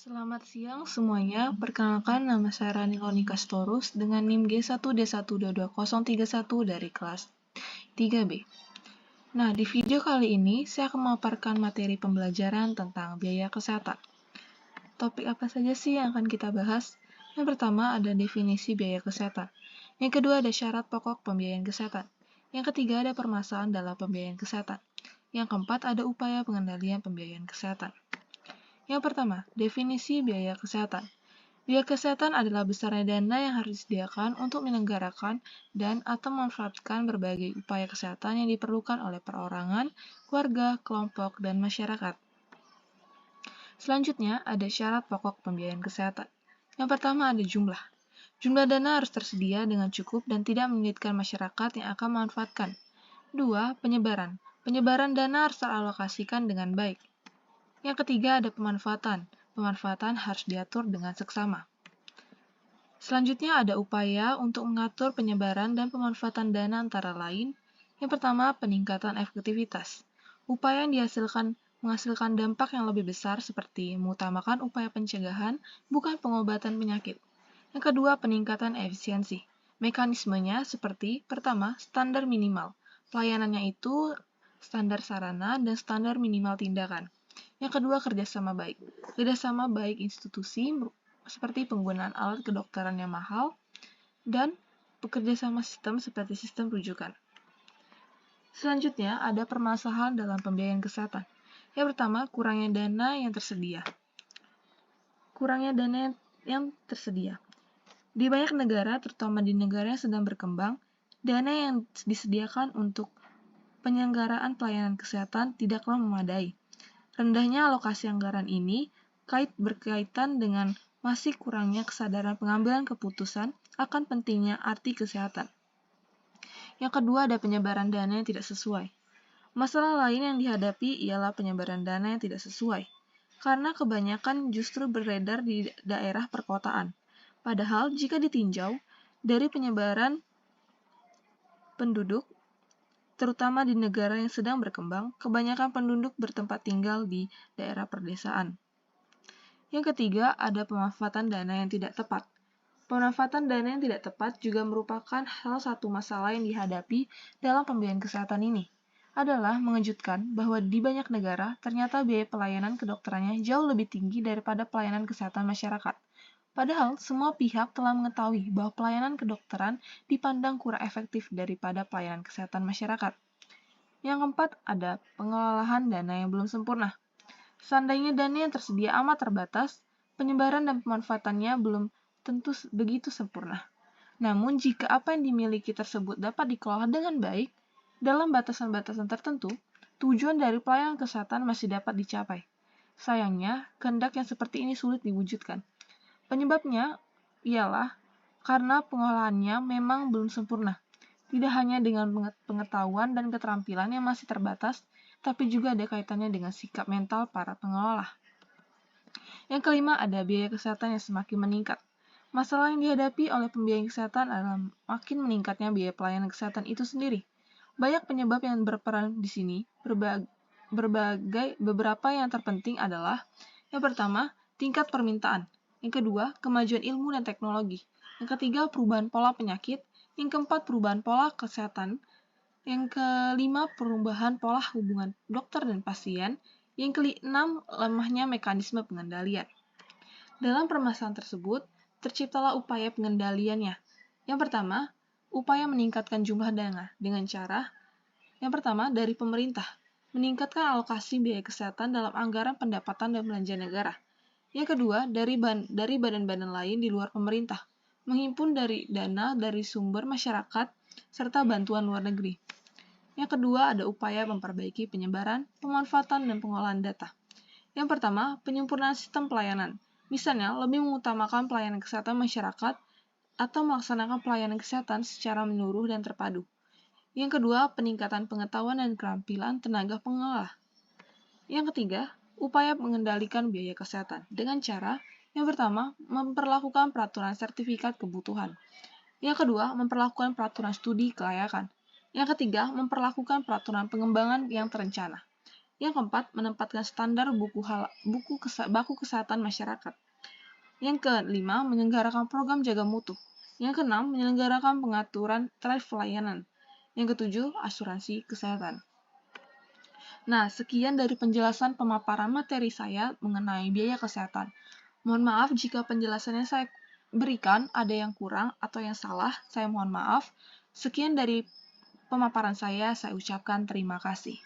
Selamat siang semuanya, perkenalkan nama saya Rani Lonika Storus dengan NIM G1D1222031 dari kelas 3B. Nah, di video kali ini saya akan memaparkan materi pembelajaran tentang biaya kesehatan. Topik apa saja sih yang akan kita bahas? Yang pertama ada definisi biaya kesehatan. Yang kedua ada syarat pokok pembiayaan kesehatan. Yang ketiga ada permasalahan dalam pembiayaan kesehatan. Yang keempat ada upaya pengendalian pembiayaan kesehatan. Yang pertama, definisi biaya kesehatan. Biaya kesehatan adalah besarnya dana yang harus disediakan untuk menyelenggarakan dan atau memanfaatkan berbagai upaya kesehatan yang diperlukan oleh perorangan, keluarga, kelompok, dan masyarakat. Selanjutnya, ada syarat pokok pembiayaan kesehatan. Yang pertama ada jumlah. Jumlah dana harus tersedia dengan cukup dan tidak menyulitkan masyarakat yang akan memanfaatkan. 2. Penyebaran. Penyebaran dana harus teralokasikan dengan baik. Yang ketiga ada pemanfaatan. Pemanfaatan harus diatur dengan seksama. Selanjutnya ada upaya untuk mengatur penyebaran dan pemanfaatan dana antara lain. Yang pertama, peningkatan efektivitas. Upaya yang menghasilkan dampak yang lebih besar seperti mengutamakan upaya pencegahan, bukan pengobatan penyakit. Yang kedua, peningkatan efisiensi. Mekanismenya seperti, pertama, standar minimal. Pelayanannya itu standar sarana dan standar minimal tindakan. Yang kedua, kerjasama baik. Kerjasama baik institusi seperti penggunaan alat kedokteran yang mahal dan bekerjasama sistem seperti sistem rujukan. Selanjutnya, ada permasalahan dalam pembiayaan kesehatan. Yang pertama, kurangnya dana yang tersedia. Kurangnya dana yang tersedia. Di banyak negara, terutama di negara yang sedang berkembang, dana yang disediakan untuk penyelenggaraan pelayanan kesehatan tidaklah memadai. Rendahnya alokasi anggaran ini berkaitan dengan masih kurangnya kesadaran pengambilan keputusan akan pentingnya arti kesehatan. Yang kedua ada penyebaran dana yang tidak sesuai. Masalah lain yang dihadapi ialah penyebaran dana yang tidak sesuai, karena kebanyakan justru beredar di daerah perkotaan. Padahal jika ditinjau dari penyebaran penduduk, terutama di negara yang sedang berkembang, kebanyakan penduduk bertempat tinggal di daerah perdesaan. Yang ketiga, ada pemanfaatan dana yang tidak tepat. Pemanfaatan dana yang tidak tepat juga merupakan salah satu masalah yang dihadapi dalam pembiayaan kesehatan ini. Adalah mengejutkan bahwa di banyak negara, ternyata biaya pelayanan kedokterannya jauh lebih tinggi daripada pelayanan kesehatan masyarakat. Padahal, semua pihak telah mengetahui bahwa pelayanan kedokteran dipandang kurang efektif daripada pelayanan kesehatan masyarakat. Yang keempat, ada pengelolaan dana yang belum sempurna. Seandainya dana yang tersedia amat terbatas, penyebaran dan pemanfaatannya belum tentu begitu sempurna. Namun, jika apa yang dimiliki tersebut dapat dikelola dengan baik, dalam batasan-batasan tertentu, tujuan dari pelayanan kesehatan masih dapat dicapai. Sayangnya, kehendak yang seperti ini sulit diwujudkan. Penyebabnya ialah karena pengelolaannya memang belum sempurna. Tidak hanya dengan pengetahuan dan keterampilan yang masih terbatas, tapi juga ada kaitannya dengan sikap mental para pengelola. Yang kelima, ada biaya kesehatan yang semakin meningkat. Masalah yang dihadapi oleh pembiayaan kesehatan adalah makin meningkatnya biaya pelayanan kesehatan itu sendiri. Banyak penyebab yang berperan di sini, beberapa yang terpenting adalah, yang pertama, tingkat permintaan. Yang kedua, kemajuan ilmu dan teknologi. Yang ketiga, perubahan pola penyakit. Yang keempat, perubahan pola kesehatan. Yang kelima, perubahan pola hubungan dokter dan pasien. Yang keenam, lemahnya mekanisme pengendalian. Dalam permasalahan tersebut, terciptalah upaya pengendaliannya. Yang pertama, upaya meningkatkan jumlah dana dengan cara, yang pertama, dari pemerintah, meningkatkan alokasi biaya kesehatan dalam anggaran pendapatan dan belanja negara. Yang kedua, dari badan-badan lain di luar pemerintah, menghimpun dana dari sumber masyarakat serta bantuan luar negeri. Yang kedua, ada upaya memperbaiki penyebaran, pemanfaatan, dan pengolahan data. Yang pertama, penyempurnaan sistem pelayanan. Misalnya, lebih mengutamakan pelayanan kesehatan masyarakat atau melaksanakan pelayanan kesehatan secara menyeluruh dan terpadu. Yang kedua, peningkatan pengetahuan dan keterampilan tenaga pengelola. Yang ketiga, upaya mengendalikan biaya kesehatan dengan cara, yang pertama, memperlakukan peraturan sertifikat kebutuhan. Yang kedua, memperlakukan peraturan studi kelayakan. Yang ketiga, memperlakukan peraturan pengembangan yang terencana. Yang keempat, menempatkan standar baku kesehatan masyarakat. Yang kelima, menyelenggarakan program jaga mutu. Yang keenam, menyelenggarakan pengaturan tarif pelayanan. Yang ketujuh, asuransi kesehatan. Nah, sekian dari penjelasan pemaparan materi saya mengenai biaya kesehatan. Mohon maaf jika penjelasannya saya berikan ada yang kurang atau yang salah, saya mohon maaf. Sekian dari pemaparan saya ucapkan terima kasih.